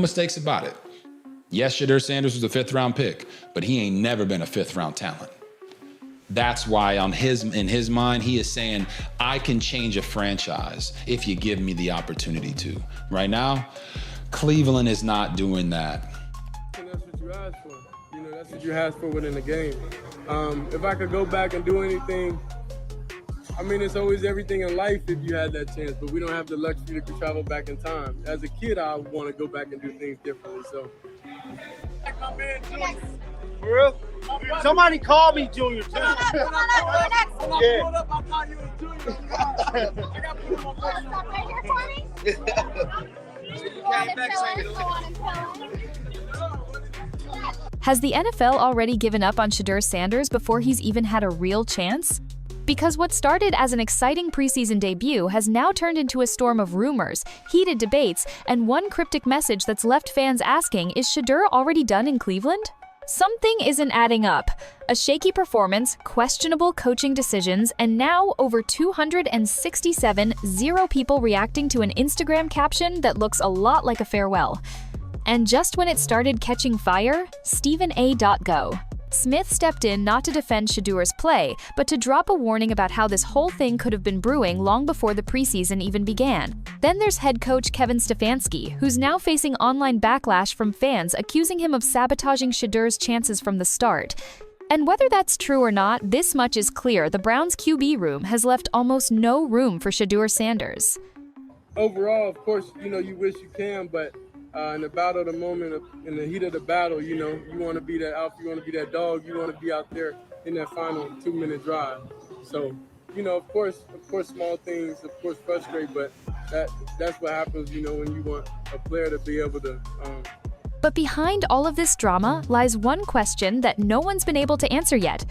mistakes about it. Yes, Shedeur Sanders was a 5th-round pick, but he ain't never been a 5th-round talent. That's why in his mind, he is saying, I can change a franchise if you give me the opportunity to. Right now, Cleveland is not doing that. And that's what you asked for. You know, that's what you asked for within the game. If I could go back and do anything, I mean, it's always everything in life if you had that chance, but we don't have the luxury to travel back in time. As a kid, I want to go back and do things differently, so. My man, Junior. For real? Somebody call me Junior, too. When I pulled up, I thought you was Junior. I got to put him on Stop right here for me. Has the NFL already given up on Shedeur Sanders before he's even had a real chance? Because what started as an exciting preseason debut has now turned into a storm of rumors, heated debates, and one cryptic message that's left fans asking, is Shedeur already done in Cleveland? Something isn't adding up. A shaky performance, questionable coaching decisions, and now over 267 people reacting to an Instagram caption that looks a lot like a farewell. And just when it started catching fire, Stephen A.Go. Smith stepped in not to defend Shedeur's play, but to drop a warning about how this whole thing could have been brewing long before the preseason even began. Then there's head coach Kevin Stefanski, who's now facing online backlash from fans accusing him of sabotaging Shedeur's chances from the start. And whether that's true or not, this much is clear: the Browns' QB room has left almost no room for Shedeur Sanders. Overall, of course, you know, you wish you can, but in the battle of the moment, in the heat of the battle, you know, you want to be that alpha, you want to be that dog, you want to be out there in that final 2-minute drive. So, you know, of course, small things, of course, frustrate, but that's what happens, you know, when you want a player to be able to. But behind all of this drama lies one question that no one's been able to answer yet.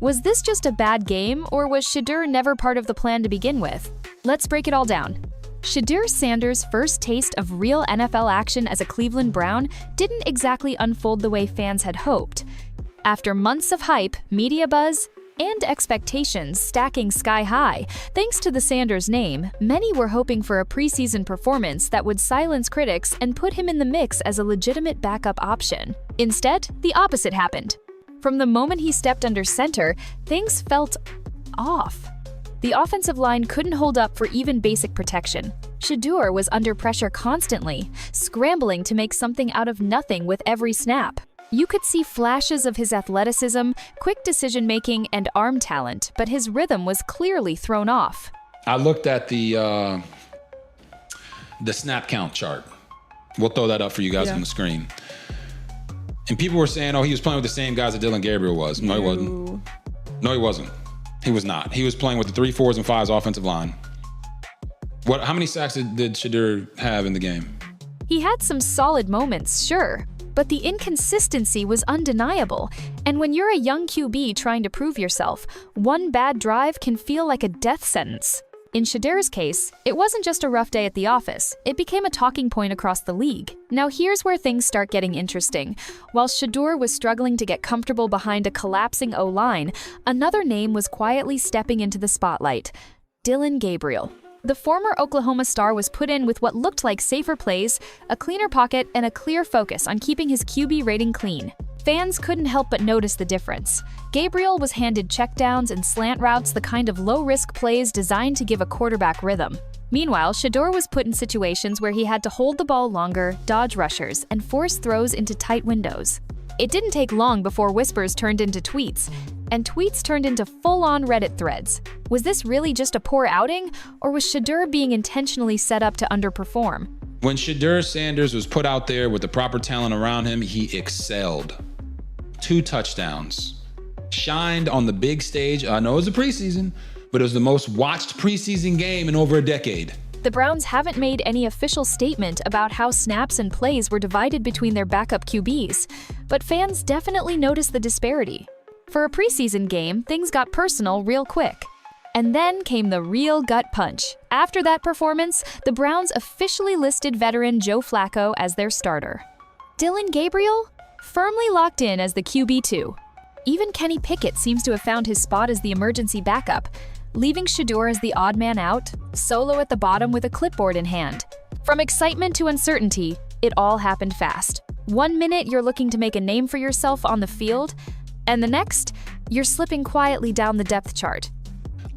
Was this just a bad game, or was Shedeur never part of the plan to begin with? Let's break it all down. Shedeur Sanders' first taste of real NFL action as a Cleveland Brown didn't exactly unfold the way fans had hoped. After months of hype, media buzz, and expectations stacking sky high, thanks to the Sanders name, many were hoping for a preseason performance that would silence critics and put him in the mix as a legitimate backup option. Instead, the opposite happened. From the moment he stepped under center, things felt off. The offensive line couldn't hold up for even basic protection. Shedeur was under pressure constantly, scrambling to make something out of nothing with every snap. You could see flashes of his athleticism, quick decision-making, and arm talent, but his rhythm was clearly thrown off. I looked at the snap count chart. We'll throw that up for you guys on the screen. And people were saying, oh, he was playing with the same guys that Dillon Gabriel was. No, he wasn't. No, he wasn't. He was not. He was playing with the 3, 4s, and 5s offensive line. How many sacks did Shedeur have in the game? He had some solid moments, sure, but the inconsistency was undeniable. And when you're a young QB trying to prove yourself, one bad drive can feel like a death sentence. In Shedeur's case, it wasn't just a rough day at the office, it became a talking point across the league. Now here's where things start getting interesting. While Shedeur was struggling to get comfortable behind a collapsing O-line, another name was quietly stepping into the spotlight: Dillon Gabriel. The former Oklahoma star was put in with what looked like safer plays, a cleaner pocket, and a clear focus on keeping his QB rating clean. Fans couldn't help but notice the difference. Gabriel was handed checkdowns and slant routes, the kind of low-risk plays designed to give a quarterback rhythm. Meanwhile, Shedeur was put in situations where he had to hold the ball longer, dodge rushers, and force throws into tight windows. It didn't take long before whispers turned into tweets, and tweets turned into full-on Reddit threads. Was this really just a poor outing, or was Shedeur being intentionally set up to underperform? When Shedeur Sanders was put out there with the proper talent around him, he excelled. 2 touchdowns. Shined on the big stage. I know it was a preseason, but it was the most watched preseason game in over a decade. The Browns haven't made any official statement about how snaps and plays were divided between their backup QBs, but fans definitely noticed the disparity. For a preseason game, things got personal real quick. And then came the real gut punch. After that performance, the Browns officially listed veteran Joe Flacco as their starter. Dillon Gabriel? Firmly locked in as the QB2. Even Kenny Pickett seems to have found his spot as the emergency backup, leaving Shedeur as the odd man out, solo at the bottom with a clipboard in hand. From excitement to uncertainty, It all happened fast. 1 minute, you're looking to make a name for yourself on the field, and the next, you're slipping quietly down the depth chart.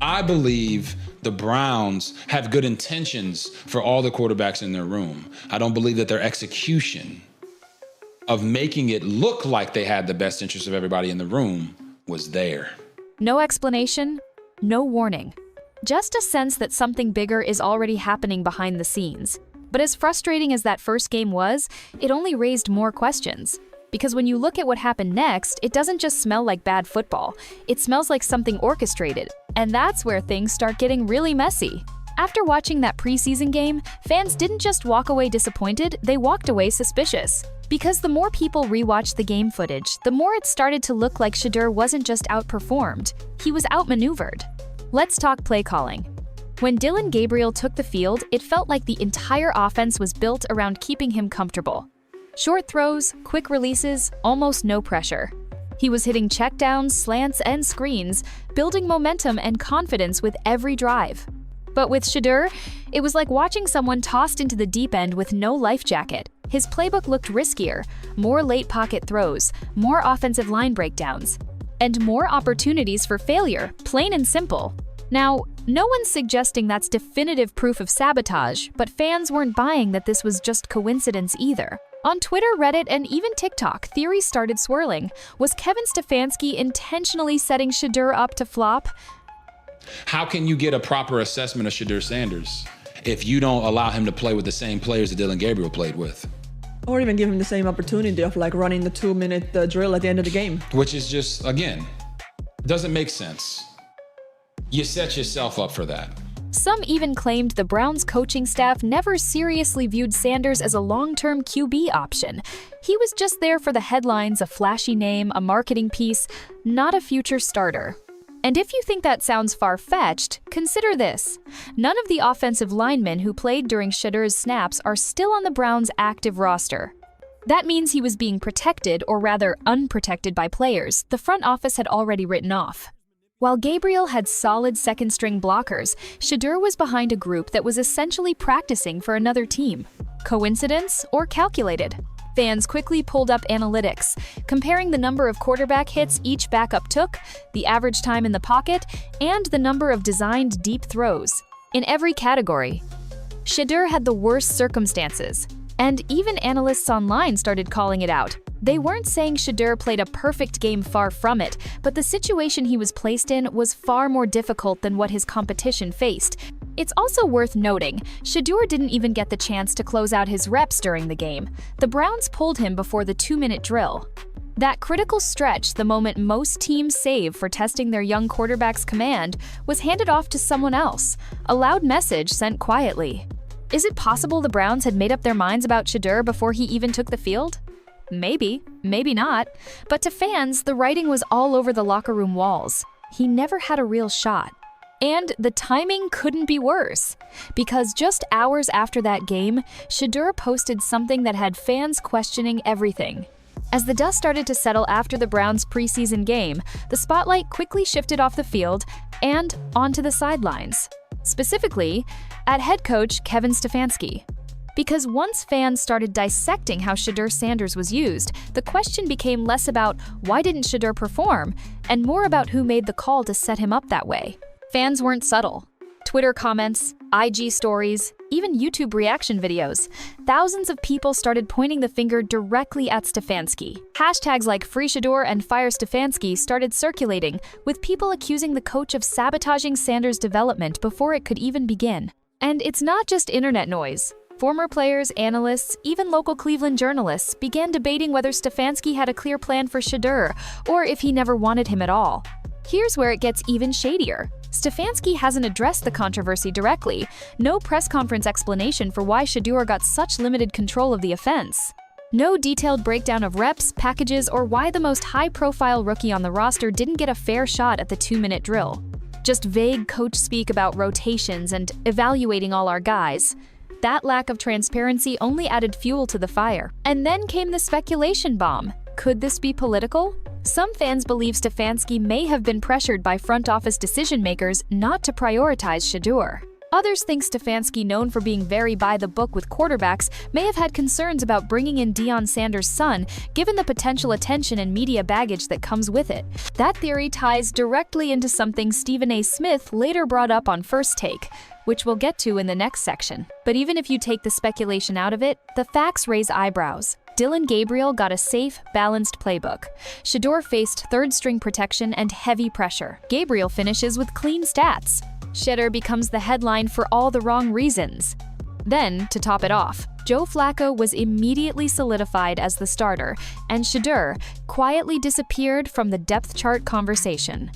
I believe the Browns have good intentions for all the quarterbacks in their room. I don't believe that their execution of making it look like they had the best interest of everybody in the room was there. No explanation, no warning. Just a sense that something bigger is already happening behind the scenes. But as frustrating as that first game was, it only raised more questions. Because when you look at what happened next, it doesn't just smell like bad football. It smells like something orchestrated. And that's where things start getting really messy. After watching that preseason game, fans didn't just walk away disappointed, they walked away suspicious. Because the more people rewatched the game footage, the more it started to look like Shedeur wasn't just outperformed, he was outmaneuvered. Let's talk play calling. When Dillon Gabriel took the field, it felt like the entire offense was built around keeping him comfortable. Short throws, quick releases, almost no pressure. He was hitting checkdowns, slants, and screens, building momentum and confidence with every drive. But with Shedeur, it was like watching someone tossed into the deep end with no life jacket. His playbook looked riskier, more late pocket throws, more offensive line breakdowns, and more opportunities for failure, plain and simple. Now, no one's suggesting that's definitive proof of sabotage, but fans weren't buying that this was just coincidence either. On Twitter, Reddit, and even TikTok, theories started swirling. Was Kevin Stefanski intentionally setting Shedeur up to flop? How can you get a proper assessment of Shedeur Sanders if you don't allow him to play with the same players that Dillon Gabriel played with? Or even give him the same opportunity of like running the 2-minute drill at the end of the game. Which is just, again, doesn't make sense. You set yourself up for that. Some even claimed the Browns coaching staff never seriously viewed Sanders as a long-term QB option. He was just there for the headlines, a flashy name, a marketing piece, not a future starter. And if you think that sounds far-fetched, consider this. None of the offensive linemen who played during Shedeur's snaps are still on the Browns' active roster. That means he was being protected, or rather unprotected by players the front office had already written off. While Gabriel had solid second-string blockers, Shedeur was behind a group that was essentially practicing for another team. Coincidence or calculated? Fans quickly pulled up analytics, comparing the number of quarterback hits each backup took, the average time in the pocket, and the number of designed deep throws. In every category, Shedeur had the worst circumstances, and even analysts online started calling it out. They weren't saying Shedeur played a perfect game, far from it, but the situation he was placed in was far more difficult than what his competition faced. It's also worth noting, Shedeur didn't even get the chance to close out his reps during the game. The Browns pulled him before the 2-minute drill. That critical stretch, the moment most teams save for testing their young quarterback's command, was handed off to someone else, a loud message sent quietly. Is it possible the Browns had made up their minds about Shedeur before he even took the field? Maybe, maybe not. But to fans, the writing was all over the locker room walls. He never had a real shot. And the timing couldn't be worse, because just hours after that game, Shedeur posted something that had fans questioning everything. As the dust started to settle after the Browns' preseason game, the spotlight quickly shifted off the field and onto the sidelines. Specifically, at head coach Kevin Stefanski. Because once fans started dissecting how Shedeur Sanders was used, the question became less about why didn't Shedeur perform, and more about who made the call to set him up that way. Fans weren't subtle. Twitter comments, IG stories, even YouTube reaction videos. Thousands of people started pointing the finger directly at Stefanski. Hashtags like Free Shedeur and Fire Stefanski started circulating, with people accusing the coach of sabotaging Sanders' development before it could even begin. And it's not just internet noise. Former players, analysts, even local Cleveland journalists began debating whether Stefanski had a clear plan for Shedeur, or if he never wanted him at all. Here's where it gets even shadier. Stefanski hasn't addressed the controversy directly. No press conference explanation for why Shedeur got such limited control of the offense. No detailed breakdown of reps, packages, or why the most high-profile rookie on the roster didn't get a fair shot at the 2-minute drill. Just vague coach speak about rotations and evaluating all our guys. That lack of transparency only added fuel to the fire. And then came the speculation bomb. Could this be political? Some fans believe Stefanski may have been pressured by front office decision-makers not to prioritize Shedeur. Others think Stefanski, known for being very by-the-book with quarterbacks, may have had concerns about bringing in Deion Sanders' son, given the potential attention and media baggage that comes with it. That theory ties directly into something Stephen A. Smith later brought up on First Take, which we'll get to in the next section. But even if you take the speculation out of it, the facts raise eyebrows. Dillon Gabriel got a safe, balanced playbook. Shedeur faced third-string protection and heavy pressure. Gabriel finishes with clean stats. Shedeur becomes the headline for all the wrong reasons. Then, to top it off, Joe Flacco was immediately solidified as the starter, and Shedeur quietly disappeared from the depth chart conversation.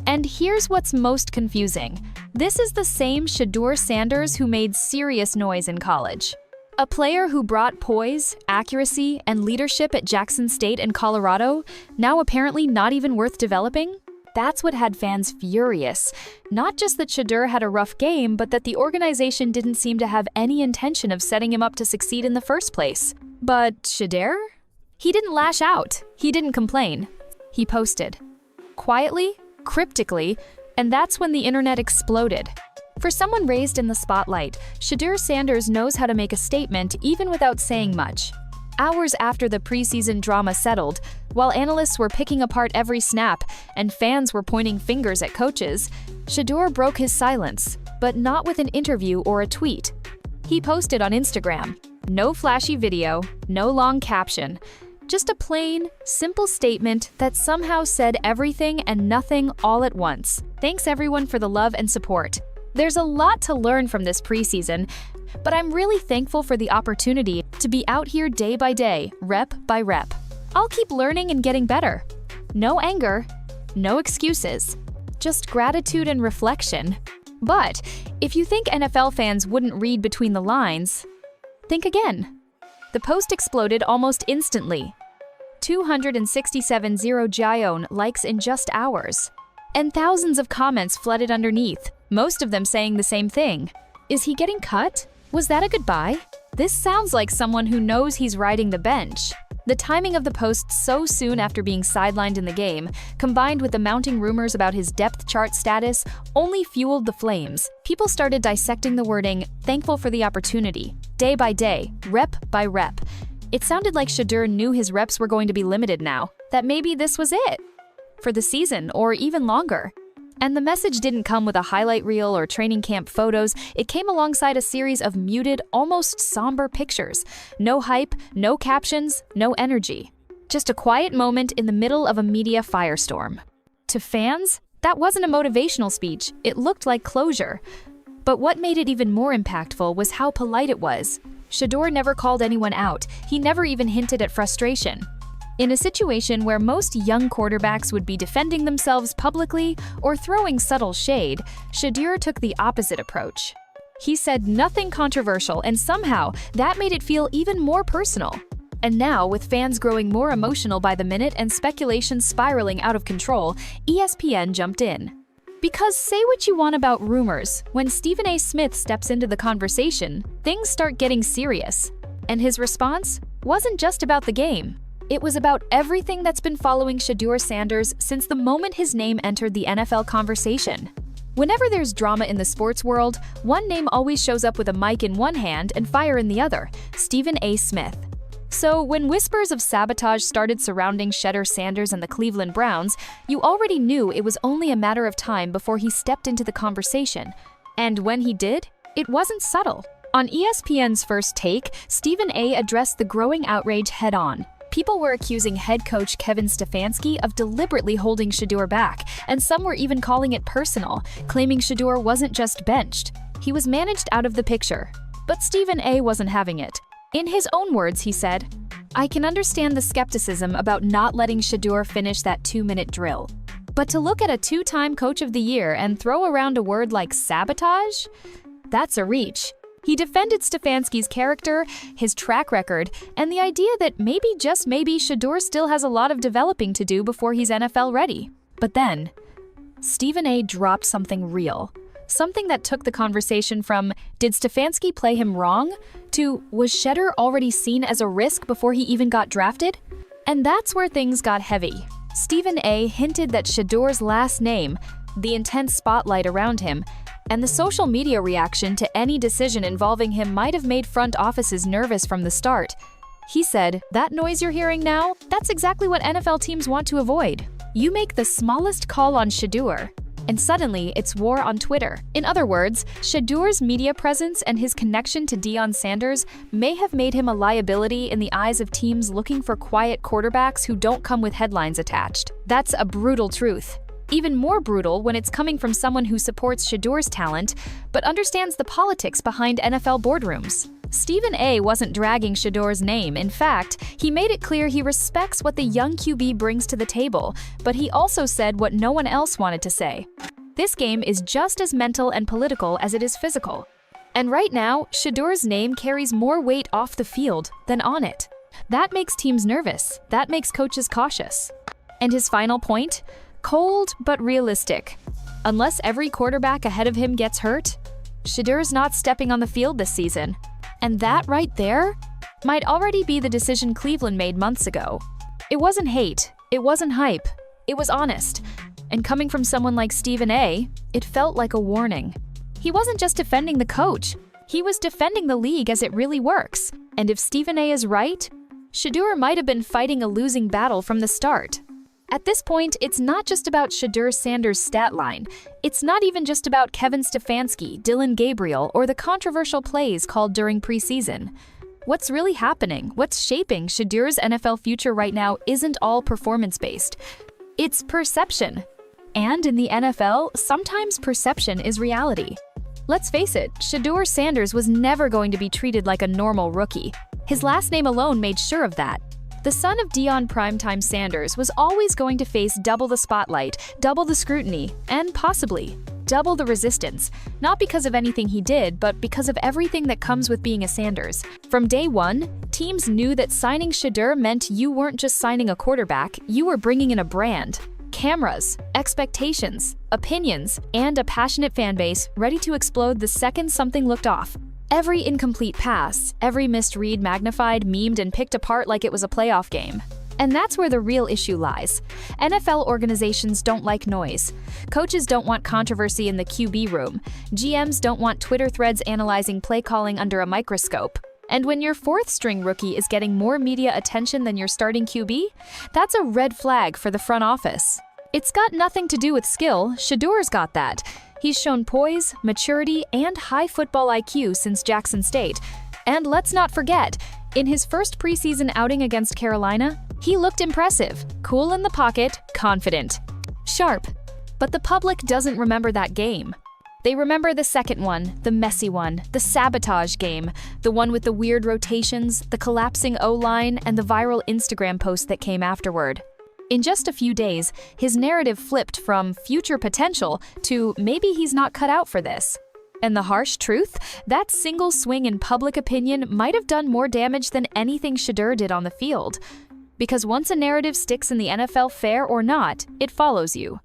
And here's what's most confusing. This is the same Shedeur Sanders who made serious noise in college. A player who brought poise, accuracy, and leadership at Jackson State and Colorado, now apparently not even worth developing? That's what had fans furious. Not just that Shedeur had a rough game, but that the organization didn't seem to have any intention of setting him up to succeed in the first place. But Shedeur? He didn't lash out. He didn't complain. He posted. Quietly, cryptically, and that's when the internet exploded. For someone raised in the spotlight, Shedeur Sanders knows how to make a statement even without saying much. Hours after the preseason drama settled, while analysts were picking apart every snap and fans were pointing fingers at coaches, Shedeur broke his silence, but not with an interview or a tweet. He posted on Instagram. No flashy video, no long caption, just a plain, simple statement that somehow said everything and nothing all at once. Thanks everyone for the love and support. There's a lot to learn from this preseason, but I'm really thankful for the opportunity to be out here day by day, rep by rep. I'll keep learning and getting better. No anger, no excuses, just gratitude and reflection. But if you think NFL fans wouldn't read between the lines, think again. The post exploded almost instantly. 267 Gion likes in just hours. And thousands of comments flooded underneath, most of them saying the same thing. Is he getting cut? Was that a goodbye? This sounds like someone who knows he's riding the bench. The timing of the post so soon after being sidelined in the game, combined with the mounting rumors about his depth chart status, only fueled the flames. People started dissecting the wording, thankful for the opportunity, day by day, rep by rep. It sounded like Shedeur knew his reps were going to be limited now, that maybe this was it. For the season, or even longer. And the message didn't come with a highlight reel or training camp photos, it came alongside a series of muted, almost somber pictures. No hype, no captions, no energy. Just a quiet moment in the middle of a media firestorm. To fans, that wasn't a motivational speech, it looked like closure. But what made it even more impactful was how polite it was. Shedeur never called anyone out, he never even hinted at frustration. In a situation where most young quarterbacks would be defending themselves publicly or throwing subtle shade, Shedeur took the opposite approach. He said nothing controversial, and somehow that made it feel even more personal. And now, with fans growing more emotional by the minute and speculation spiraling out of control, ESPN jumped in. Because say what you want about rumors, when Stephen A. Smith steps into the conversation, things start getting serious. And his response wasn't just about the game. It was about everything that's been following Shedeur Sanders since the moment his name entered the NFL conversation. Whenever there's drama in the sports world, one name always shows up with a mic in one hand and fire in the other: Stephen A. Smith. So when whispers of sabotage started surrounding Shedeur Sanders and the Cleveland Browns, you already knew it was only a matter of time before he stepped into the conversation. And when he did, it wasn't subtle. On ESPN's First Take, Stephen A. addressed the growing outrage head-on. People were accusing head coach Kevin Stefanski of deliberately holding Shedeur back, and some were even calling it personal, claiming Shedeur wasn't just benched. He was managed out of the picture. But Stephen A. wasn't having it. In his own words, he said, "I can understand the skepticism about not letting Shedeur finish that 2-minute drill. But to look at a 2-time Coach of the Year and throw around a word like sabotage? That's a reach." He defended Stefanski's character, his track record, and the idea that maybe, just maybe, Shedeur still has a lot of developing to do before he's NFL ready. But then, Stephen A. dropped something real. Something that took the conversation from, did Stefanski play him wrong? To, was Shedeur already seen as a risk before he even got drafted? And that's where things got heavy. Stephen A. hinted that Shedeur's last name, the intense spotlight around him, And the social media reaction to any decision involving him might have made front offices nervous from the start. He said, "That noise you're hearing now, that's exactly what NFL teams want to avoid. You make the smallest call on Shedeur, and suddenly it's war on Twitter." In other words, Shedeur's media presence and his connection to Deion Sanders may have made him a liability in the eyes of teams looking for quiet quarterbacks who don't come with headlines attached. That's a brutal truth. Even more brutal when it's coming from someone who supports Shedeur's talent, but understands the politics behind NFL boardrooms. Stephen A. wasn't dragging Shedeur's name. In fact, he made it clear he respects what the young QB brings to the table, but he also said what no one else wanted to say. This game is just as mental and political as it is physical. And right now, Shedeur's name carries more weight off the field than on it. That makes teams nervous. That makes coaches cautious. And his final point? Cold but realistic. Unless every quarterback ahead of him gets hurt, Shedeur's not stepping on the field this season. And that right there might already be the decision Cleveland made months ago. It wasn't hate, it wasn't hype, it was honest. And coming from someone like Stephen A., it felt like a warning. He wasn't just defending the coach, he was defending the league as it really works. And if Stephen A. is right, Shedeur might have been fighting a losing battle from the start. At this point, it's not just about Shedeur Sanders' stat line. It's not even just about Kevin Stefanski, Dillon Gabriel, or the controversial plays called during preseason. What's really happening, what's shaping Shedeur's NFL future right now isn't all performance-based. It's perception. And in the NFL, sometimes perception is reality. Let's face it, Shedeur Sanders was never going to be treated like a normal rookie. His last name alone made sure of that. The son of Deion Primetime Sanders was always going to face double the spotlight, double the scrutiny, and possibly double the resistance, not because of anything he did, but because of everything that comes with being a Sanders. From day one, teams knew that signing Shedeur meant you weren't just signing a quarterback, you were bringing in a brand. Cameras, expectations, opinions, and a passionate fan base ready to explode the second something looked off. Every incomplete pass, every missed read magnified, memed, and picked apart like it was a playoff game. And that's where the real issue lies. NFL organizations don't like noise. Coaches don't want controversy in the QB room. GMs don't want Twitter threads analyzing play calling under a microscope. And when your fourth-string rookie is getting more media attention than your starting QB, that's a red flag for the front office. It's got nothing to do with skill. Shedeur's got that. He's shown poise, maturity, and high football IQ since Jackson State. And let's not forget, in his first preseason outing against Carolina, he looked impressive, cool in the pocket, confident, sharp. But the public doesn't remember that game. They remember the second one, the messy one, the sabotage game, the one with the weird rotations, the collapsing O-line, and the viral Instagram post that came afterward. In just a few days, his narrative flipped from future potential to maybe he's not cut out for this. And the harsh truth? That single swing in public opinion might have done more damage than anything Shedeur did on the field. Because once a narrative sticks in the NFL, fair or not, it follows you.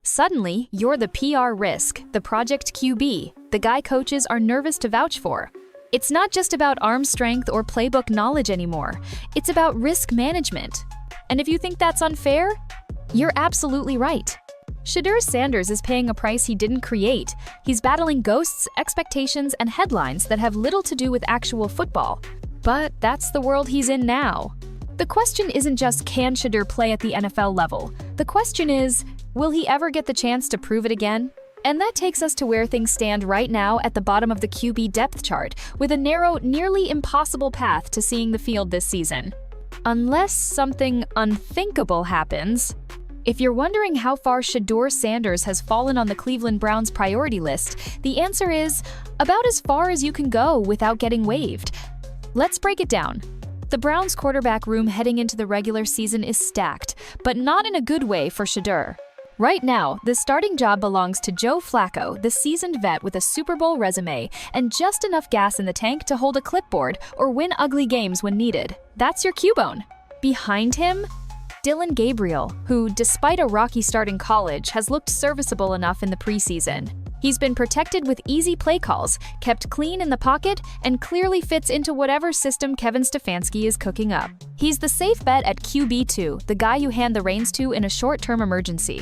Suddenly, you're the PR risk, the project QB, the guy coaches are nervous to vouch for. It's not just about arm strength or playbook knowledge anymore. It's about risk management. And if you think that's unfair, you're absolutely right. Shedeur Sanders is paying a price he didn't create. He's battling ghosts, expectations, and headlines that have little to do with actual football. But that's the world he's in now. The question isn't just can Shedeur play at the NFL level. The question is, will he ever get the chance to prove it again? And that takes us to where things stand right now at the bottom of the QB depth chart, with a narrow, nearly impossible path to seeing the field this season. Unless something unthinkable happens. If you're wondering how far Shedeur Sanders has fallen on the Cleveland Browns' priority list, the answer is about as far as you can go without getting waived. Let's break it down. The Browns' quarterback room heading into the regular season is stacked, but not in a good way for Shedeur. Right now, the starting job belongs to Joe Flacco, the seasoned vet with a Super Bowl resume and just enough gas in the tank to hold a clipboard or win ugly games when needed. That's your Cubone. Behind him, Dillon Gabriel, who, despite a rocky start in college, has looked serviceable enough in the preseason. He's been protected with easy play calls, kept clean in the pocket, and clearly fits into whatever system Kevin Stefanski is cooking up. He's the safe bet at QB2, the guy you hand the reins to in a short-term emergency.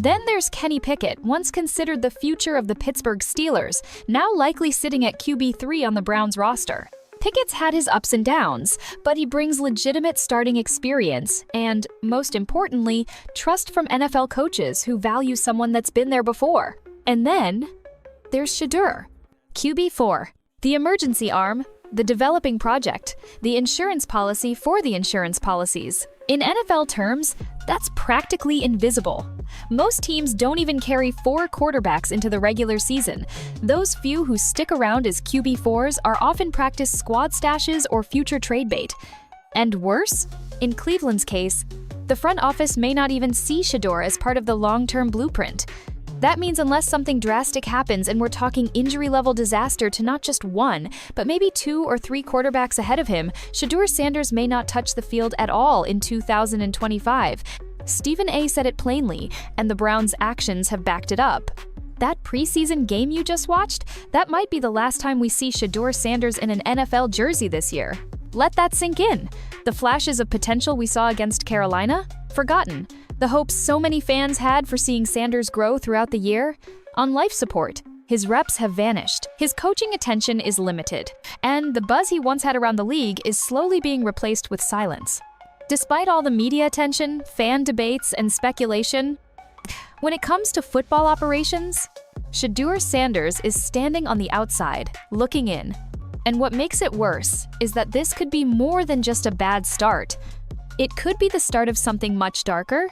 Then there's Kenny Pickett, once considered the future of the Pittsburgh Steelers, now likely sitting at QB3 on the Browns roster. Pickett's had his ups and downs, but he brings legitimate starting experience and, most importantly, trust from NFL coaches who value someone that's been there before. And then there's Shedeur, QB4, the emergency arm, the developing project, the insurance policy for the insurance policies. In NFL terms, that's practically invisible. Most teams don't even carry 4 quarterbacks into the regular season. Those few who stick around as QB4s are often practice squad stashes or future trade bait. And worse, in Cleveland's case, the front office may not even see Shedeur as part of the long-term blueprint. That means unless something drastic happens and we're talking injury-level disaster to not just 1, but maybe 2 or 3 quarterbacks ahead of him, Shedeur Sanders may not touch the field at all in 2025. Stephen A. said it plainly, and the Browns' actions have backed it up. That preseason game you just watched, that might be the last time we see Shedeur Sanders in an NFL jersey this year. Let that sink in. The flashes of potential we saw against Carolina? Forgotten. The hopes so many fans had for seeing Sanders grow throughout the year? On life support. His reps have vanished. His coaching attention is limited. And the buzz he once had around the league is slowly being replaced with silence. Despite all the media attention, fan debates, and speculation, when it comes to football operations, Shedeur Sanders is standing on the outside, looking in. And what makes it worse is that this could be more than just a bad start. It could be the start of something much darker,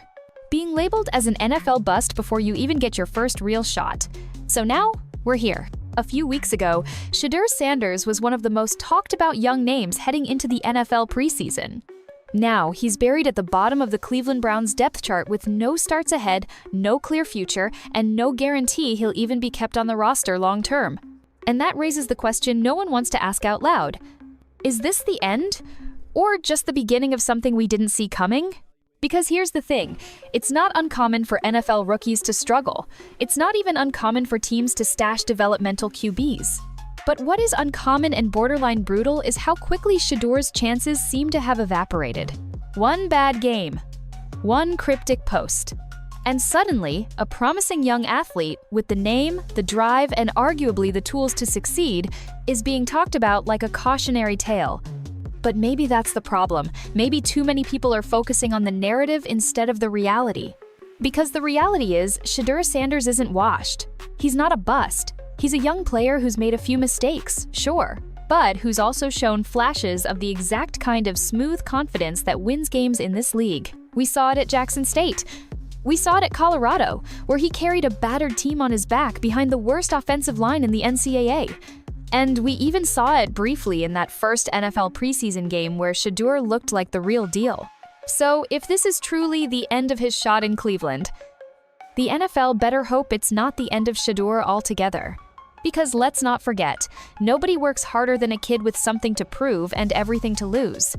being labeled as an NFL bust before you even get your first real shot. So now, we're here. A few weeks ago, Shedeur Sanders was one of the most talked about young names heading into the NFL preseason. Now, he's buried at the bottom of the Cleveland Browns depth chart with no starts ahead, no clear future, and no guarantee he'll even be kept on the roster long term. And that raises the question no one wants to ask out loud. Is this the end? Or just the beginning of something we didn't see coming? Because here's the thing, it's not uncommon for NFL rookies to struggle. It's not even uncommon for teams to stash developmental QBs. But what is uncommon and borderline brutal is how quickly Shedeur's chances seem to have evaporated. One bad game, one cryptic post, and suddenly, a promising young athlete with the name, the drive, and arguably the tools to succeed is being talked about like a cautionary tale. But maybe that's the problem. Maybe too many people are focusing on the narrative instead of the reality. Because the reality is, Shedeur Sanders isn't washed. He's not a bust. He's a young player who's made a few mistakes, sure, but who's also shown flashes of the exact kind of smooth confidence that wins games in this league. We saw it at Jackson State. We saw it at Colorado, where he carried a battered team on his back behind the worst offensive line in the NCAA. And we even saw it briefly in that first NFL preseason game where Shedeur looked like the real deal. So if this is truly the end of his shot in Cleveland, the NFL better hope it's not the end of Shedeur altogether. Because let's not forget, nobody works harder than a kid with something to prove and everything to lose.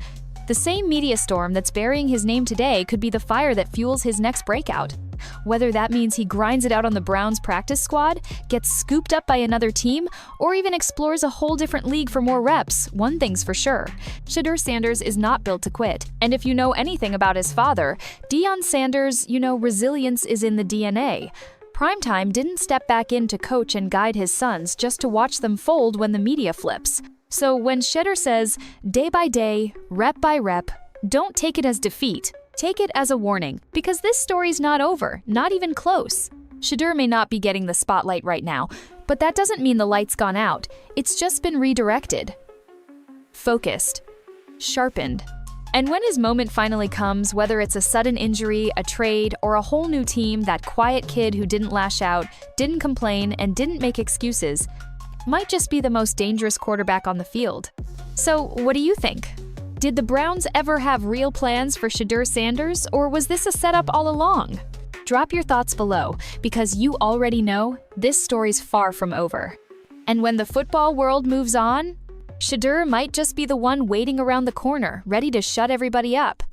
The same media storm that's burying his name today could be the fire that fuels his next breakout. Whether that means he grinds it out on the Browns practice squad, gets scooped up by another team, or even explores a whole different league for more reps, one thing's for sure. Shedeur Sanders is not built to quit. And if you know anything about his father, Deion Sanders, resilience is in the DNA. Primetime didn't step back in to coach and guide his sons just to watch them fold when the media flips. So when Shedeur says, day by day, rep by rep, don't take it as defeat. Take it as a warning, because this story's not over, not even close. Shedeur may not be getting the spotlight right now, but that doesn't mean the light's gone out. It's just been redirected. Focused. Sharpened. And when his moment finally comes, whether it's a sudden injury, a trade, or a whole new team, that quiet kid who didn't lash out, didn't complain, and didn't make excuses, might just be the most dangerous quarterback on the field. So, what do you think? Did the Browns ever have real plans for Shedeur Sanders, or was this a setup all along? Drop your thoughts below, because you already know this story's far from over. And when the football world moves on, Shedeur might just be the one waiting around the corner, ready to shut everybody up.